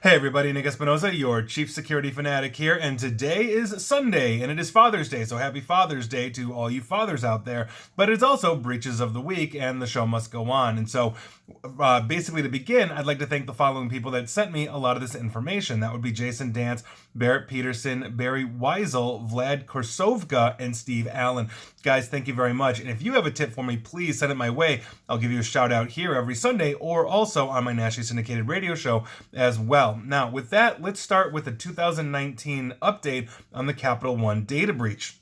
Hey everybody, Nick Espinosa, your chief security fanatic here, and today is Sunday, and it is Father's Day, so happy Father's Day to all you fathers out there. But it's also Breaches of the Week, and the show must go on. And so, basically to begin, I'd like to thank the following people that sent me a lot of this information. That would be Jason Dance, Barrett Peterson, Barry Weisel, Vlad Korsovka, and Steve Allen. Guys, thank you very much. And if you have a tip for me, please send it my way. I'll give you a shout out here every Sunday, or also on my nationally syndicated radio show as well. Now, with that, let's start with the 2019 update on the Capital One data breach.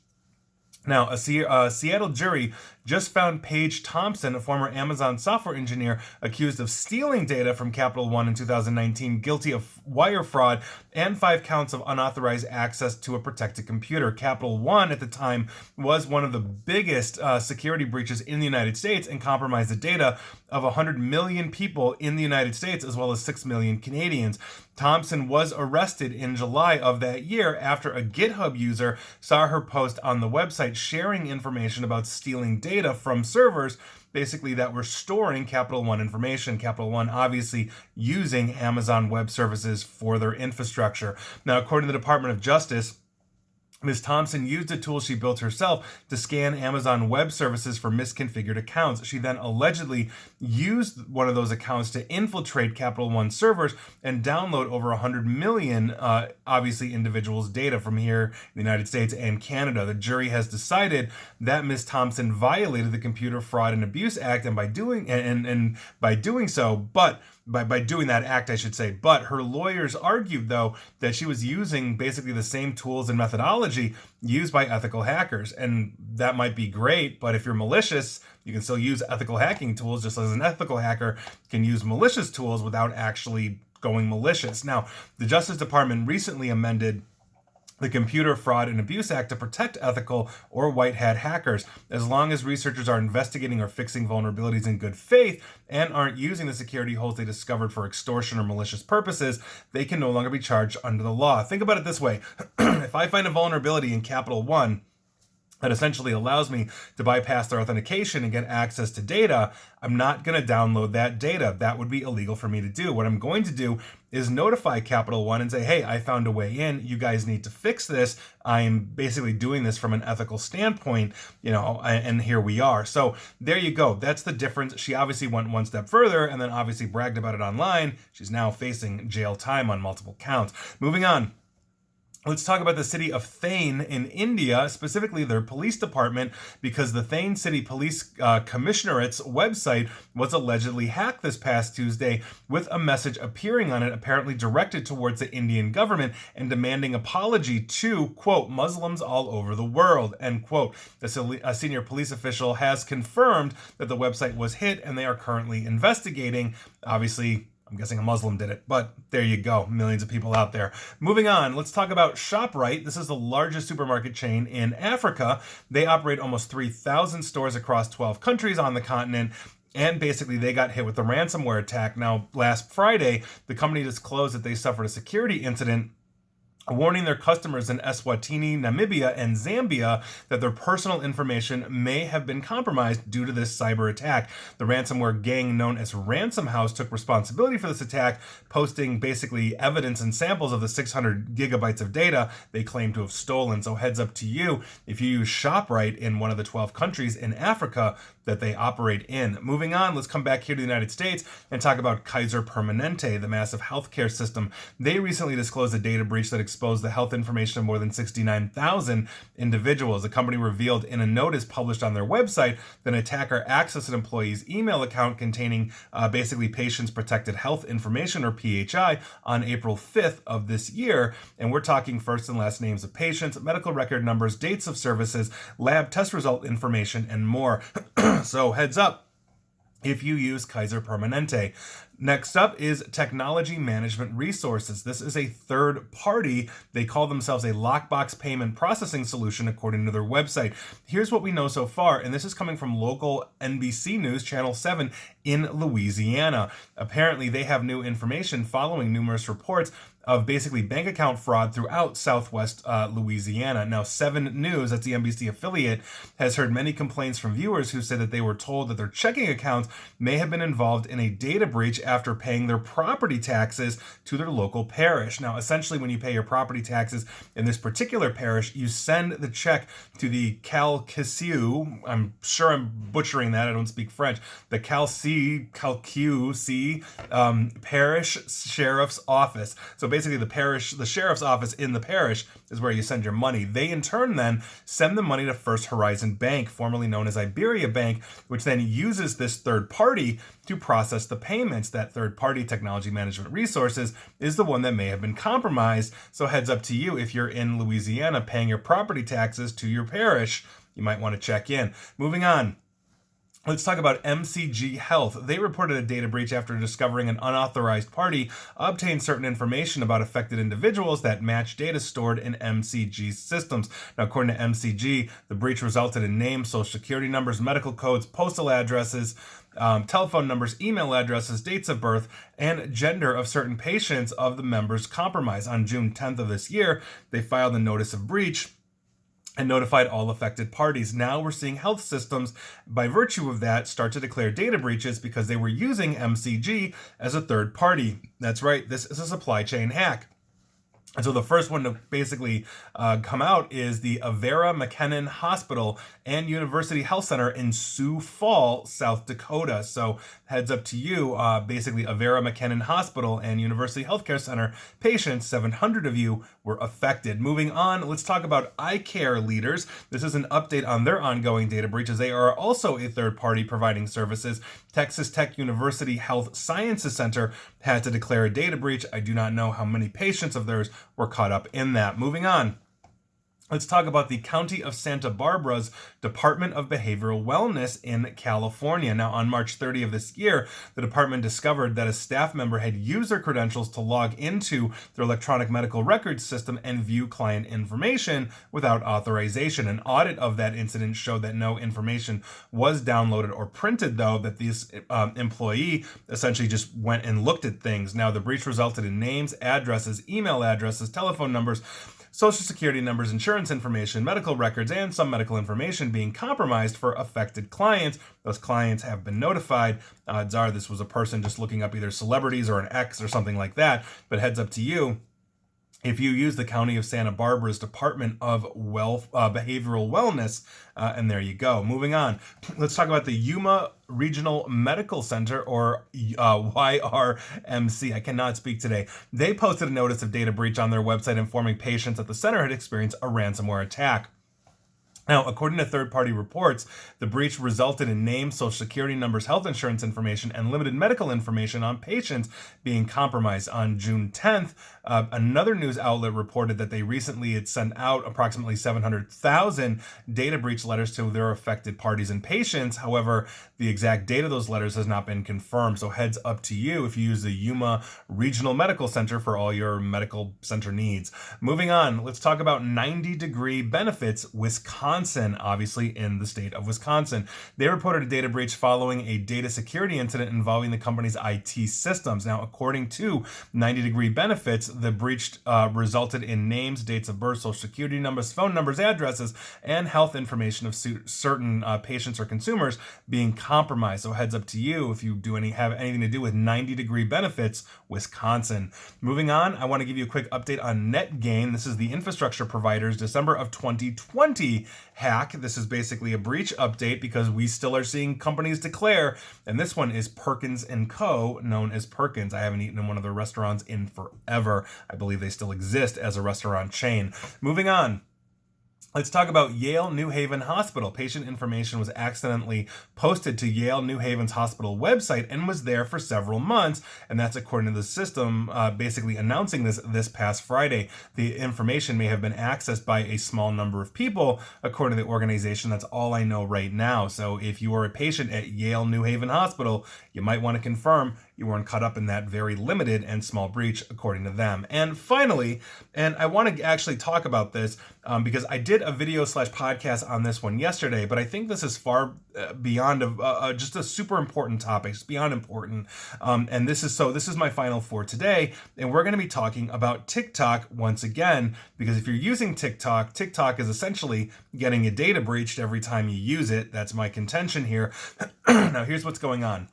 Now, a Seattle jury just found Paige Thompson, a former Amazon software engineer accused of stealing data from Capital One in 2019, guilty of wire fraud and 5 counts of unauthorized access to a protected computer. Capital One at the time was one of the biggest security breaches in the United States and compromised the data of 100 million people in the United States as well as 6 million Canadians. Thompson was arrested in July of that year after a GitHub user saw her post on the website sharing information about stealing data from servers basically that were storing Capital One information. Capital One obviously using Amazon Web Services for their infrastructure. Now, according to the Department of Justice, Ms. Thompson used a tool she built herself to scan Amazon Web Services for misconfigured accounts. She then allegedly used one of those accounts to infiltrate Capital One servers and download over 100 million, obviously, individuals' data from here in the United States and Canada. The jury has decided that Ms. Thompson violated the Computer Fraud and Abuse Act, and by doing that act, I should say. But her lawyers argued, though, that she was using basically the same tools and methodology used by ethical hackers. And that might be great, but if you're malicious, you can still use ethical hacking tools, just as an ethical hacker can use malicious tools without actually going malicious. Now, the Justice Department recently amended the Computer Fraud and Abuse Act to protect ethical or white hat hackers. As long as researchers are investigating or fixing vulnerabilities in good faith and aren't using the security holes they discovered for extortion or malicious purposes, they can no longer be charged under the law. Think about it this way. If I find a vulnerability in Capital One that essentially allows me to bypass their authentication and get access to data, I'm not going to download that data. That would be illegal for me to do. What I'm going to do is notify Capital One and say, hey, I found a way in. You guys need to fix this. I'm basically doing this from an ethical standpoint, and here we are. So there you go. That's the difference. She obviously went one step further and then obviously bragged about it online. She's now facing jail time on multiple counts. Moving on. Let's talk about the city of Thane in India, specifically their police department, because the Thane City Police Commissionerate's website was allegedly hacked this past Tuesday, with a message appearing on it apparently directed towards the Indian government and demanding apology to, quote, Muslims all over the world, end quote. A senior police official has confirmed that the website was hit and they are currently investigating. Obviously, I'm guessing a Muslim did it, but there you go. Millions of people out there. Moving on, let's talk about ShopRite. This is the largest supermarket chain in Africa. They operate almost 3,000 stores across 12 countries on the continent. And basically, they got hit with a ransomware attack. Now, last Friday, the company disclosed that they suffered a security incident, warning their customers in Eswatini, Namibia, and Zambia that their personal information may have been compromised due to this cyber attack. The ransomware gang known as Ransom House took responsibility for this attack, posting basically evidence and samples of the 600 gigabytes of data they claim to have stolen. So heads up to you if you use ShopRite in one of the 12 countries in Africa that they operate in. Moving on, let's come back here to the United States and talk about Kaiser Permanente, the massive healthcare system. They recently disclosed a data breach that exposed the health information of more than 69,000 individuals. The company revealed in a notice published on their website that an attacker accessed an employee's email account containing basically patients' protected health information, or PHI, on April 5th of this year. And we're talking first and last names of patients, medical record numbers, dates of services, lab test result information, and more. So heads up if you use Kaiser Permanente. Next up is Technology Management Resources. This is a third party. They call themselves a lockbox payment processing solution, according to their website. Here's what we know so far, and this is coming from local NBC News, Channel 7, in Louisiana. Apparently, they have new information following numerous reports of basically bank account fraud throughout Southwest Louisiana. Now, 7 News, that's the NBC affiliate, has heard many complaints from viewers who say that they were told that their checking accounts may have been involved in a data breach after paying their property taxes to their local parish. Now, essentially, when you pay your property taxes in this particular parish, you send the check to the Calcasieu, I'm sure I'm butchering that, I don't speak French, the Calcasieu Parish Sheriff's Office. So basically the sheriff's office in the parish is where you send your money. They in turn then send the money to First Horizon Bank, formerly known as Iberia Bank, which then uses this third party to process the payments. That third party, Technology Management Resources, is the one that may have been compromised. So heads up to you, if you're in Louisiana paying your property taxes to your parish, you might want to check in. Moving on. Let's talk about MCG Health. They reported a data breach after discovering an unauthorized party obtained certain information about affected individuals that matched data stored in MCG's systems. Now, according to MCG, the breach resulted in names, social security numbers, medical codes, postal addresses, telephone numbers, email addresses, dates of birth, and gender of certain patients of the members compromised. On June 10th of this year, they filed a notice of breach and notified all affected parties. Now we're seeing health systems, by virtue of that, start to declare data breaches because they were using MCG as a third party. That's right, this is a supply chain hack. And so the first one to basically come out is the Avera McKinnon Hospital and University Health Center in Sioux Falls, South Dakota. So heads up to you, basically Avera McKinnon Hospital and University Healthcare Center patients, 700 of you were affected. Moving on, let's talk about eye care leaders. This is an update on their ongoing data breaches. They are also a third party providing services. Texas Tech University Health Sciences Center had to declare a data breach. I do not know how many patients of theirs were caught up in that. Moving on. Let's talk about the County of Santa Barbara's Department of Behavioral Wellness in California. Now, on March 30 of this year, the department discovered that a staff member had used their credentials to log into their electronic medical records system and view client information without authorization. An audit of that incident showed that no information was downloaded or printed, though, that this employee essentially just went and looked at things. Now, the breach resulted in names, addresses, email addresses, telephone numbers, social security numbers, insurance information, medical records, and some medical information being compromised for affected clients. Those clients have been notified. Odds are this was a person just looking up either celebrities or an ex or something like that, but heads up to you. If you use the County of Santa Barbara's Department of Behavioral Wellness, and there you go. Moving on, let's talk about the Yuma Regional Medical Center, or YRMC. I cannot speak today. They posted a notice of data breach on their website informing patients that the center had experienced a ransomware attack. Now, according to third-party reports, the breach resulted in names, social security numbers, health insurance information, and limited medical information on patients being compromised. On June 10th, another news outlet reported that they recently had sent out approximately 700,000 data breach letters to their affected parties and patients. However, the exact date of those letters has not been confirmed. So heads up to you if you use the Yuma Regional Medical Center for all your medical center needs. Moving on, let's talk about 90-degree benefits, Wisconsin. Obviously in the state of Wisconsin. They reported a data breach following a data security incident involving the company's IT systems. Now, according to 90-degree benefits, the breach resulted in names, dates of birth, social security numbers, phone numbers, addresses, and health information of certain patients or consumers being compromised. So heads up to you if you have anything to do with 90-degree benefits, Wisconsin. Moving on, I want to give you a quick update on NetGain. This is the infrastructure provider's December of 2020 hack. This is basically a breach update because we still are seeing companies declare, and this one is Perkins & Co., known as Perkins. I haven't eaten in one of their restaurants in forever. I believe they still exist as a restaurant chain. Moving on. Let's talk about Yale New Haven Hospital. Patient information was accidentally posted to Yale New Haven's hospital website and was there for several months, and that's according to the system basically announcing this past Friday. The information may have been accessed by a small number of people, according to the organization. That's all I know right now. So if you are a patient at Yale New Haven Hospital, you might want to confirm you weren't caught up in that very limited and small breach, according to them. And finally, and I want to actually talk about this because I did a video / podcast on this one yesterday, but I think this is far beyond just a super important topic. It's beyond important. And this is my final for today. And we're going to be talking about TikTok once again, because if you're using TikTok, TikTok is essentially getting a data breached every time you use it. That's my contention here. Now, here's what's going on.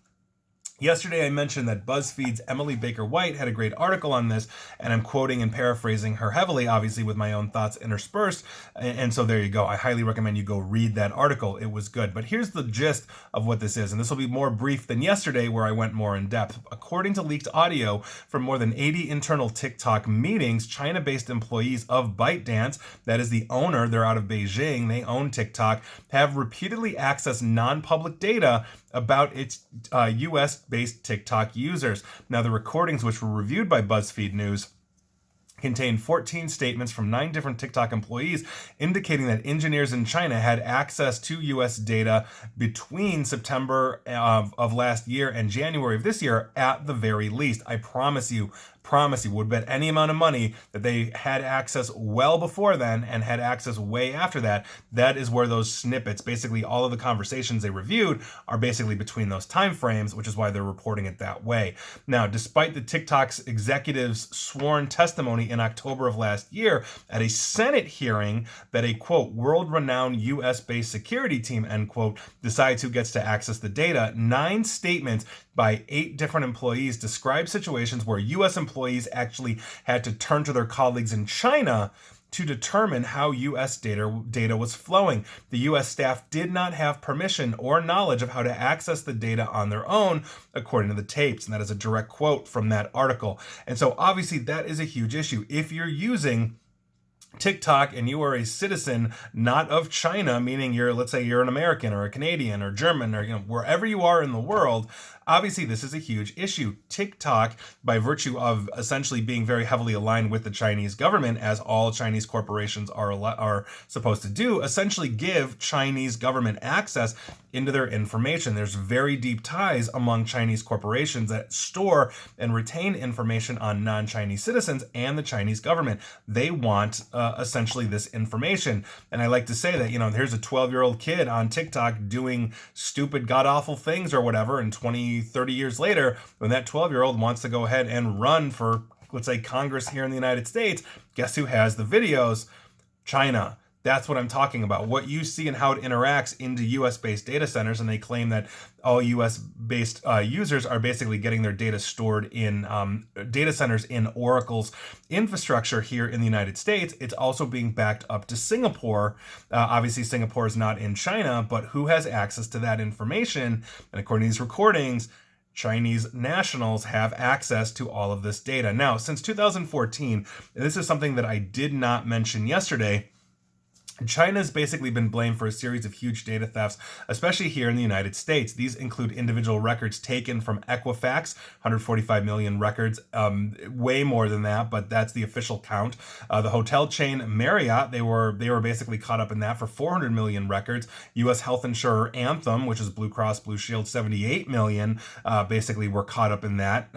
Yesterday, I mentioned that BuzzFeed's Emily Baker White had a great article on this, and I'm quoting and paraphrasing her heavily, obviously with my own thoughts interspersed. And so there you go. I highly recommend you go read that article. It was good. But here's the gist of what this is, and this will be more brief than yesterday where I went more in depth. According to leaked audio from more than 80 internal TikTok meetings, China-based employees of ByteDance, that is the owner, they're out of Beijing, they own TikTok, have repeatedly accessed non-public data about its US-based TikTok users. Now, the recordings, which were reviewed by BuzzFeed News, contained 14 statements from 9 different TikTok employees indicating that engineers in China had access to US data between September of last year and January of this year at the very least. I promise you, would bet any amount of money that they had access well before then and had access way after that. That is where those snippets, basically all of the conversations they reviewed, are basically between those time frames, which is why they're reporting it that way. Now, despite the TikTok's executives' sworn testimony in October of last year at a Senate hearing that a, quote, world-renowned US-based security team, end quote, decides who gets to access the data, 9 statements by 8 different employees describe situations where US employees actually had to turn to their colleagues in China to determine how US data was flowing. The US staff did not have permission or knowledge of how to access the data on their own, according to the tapes. And that is a direct quote from that article. And so obviously that is a huge issue. If you're using TikTok and you are a citizen not of China, meaning let's say you're an American or a Canadian or German or wherever you are in the world, obviously this is a huge issue. TikTok, by virtue of essentially being very heavily aligned with the Chinese government, as all Chinese corporations are supposed to do, essentially give Chinese government access into their information. There's very deep ties among Chinese corporations that store and retain information on non-Chinese citizens and the Chinese government. They want essentially this information. And I like to say that, here's a 12-year-old kid on TikTok doing stupid, god-awful things or whatever, and 20, 30 years later, when that 12-year-old wants to go ahead and run for, let's say, Congress here in the United States, guess who has the videos? China. That's what I'm talking about. What you see and how it interacts into US-based data centers, and they claim that all US-based users are basically getting their data stored in data centers in Oracle's infrastructure here in the United States. It's also being backed up to Singapore. Obviously, Singapore is not in China, but who has access to that information? And according to these recordings, Chinese nationals have access to all of this data. Now, since 2014, this is something that I did not mention yesterday, China's basically been blamed for a series of huge data thefts, especially here in the United States. These include individual records taken from Equifax, 145 million records, way more than that, but that's the official count. The hotel chain Marriott, they were basically caught up in that for 400 million records. U.S. health insurer Anthem, which is Blue Cross Blue Shield, 78 million, basically were caught up in that,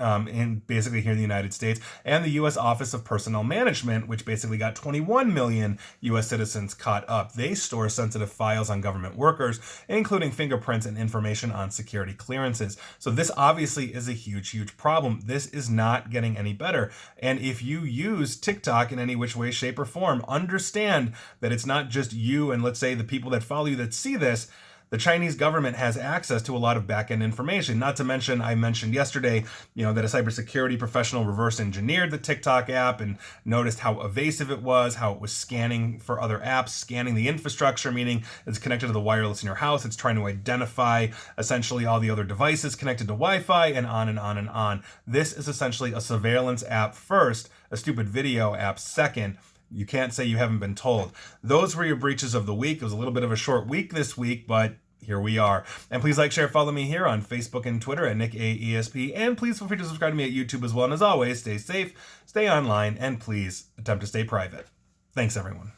basically here in the United States. And the U.S. Office of Personnel Management, which basically got 21 million U.S. citizens caught up. They store sensitive files on government workers, including fingerprints and information on security clearances. So this obviously is a huge, huge problem. This is not getting any better. And if you use TikTok in any which way, shape, or form, understand that it's not just you and, let's say, the people that follow you that see this. The Chinese government has access to a lot of back-end information. Not to mention, I mentioned yesterday, that a cybersecurity professional reverse engineered the TikTok app and noticed how evasive it was, how it was scanning for other apps, scanning the infrastructure, meaning it's connected to the wireless in your house. It's trying to identify essentially all the other devices connected to Wi-Fi and on and on and on. This is essentially a surveillance app first, a stupid video app second. You can't say you haven't been told. Those were your breaches of the week. It was a little bit of a short week this week, but here we are. And please like, share, follow me here on Facebook and Twitter at NickAESP. And please feel free to subscribe to me at YouTube as well. And as always, stay safe, stay online, and please attempt to stay private. Thanks, everyone.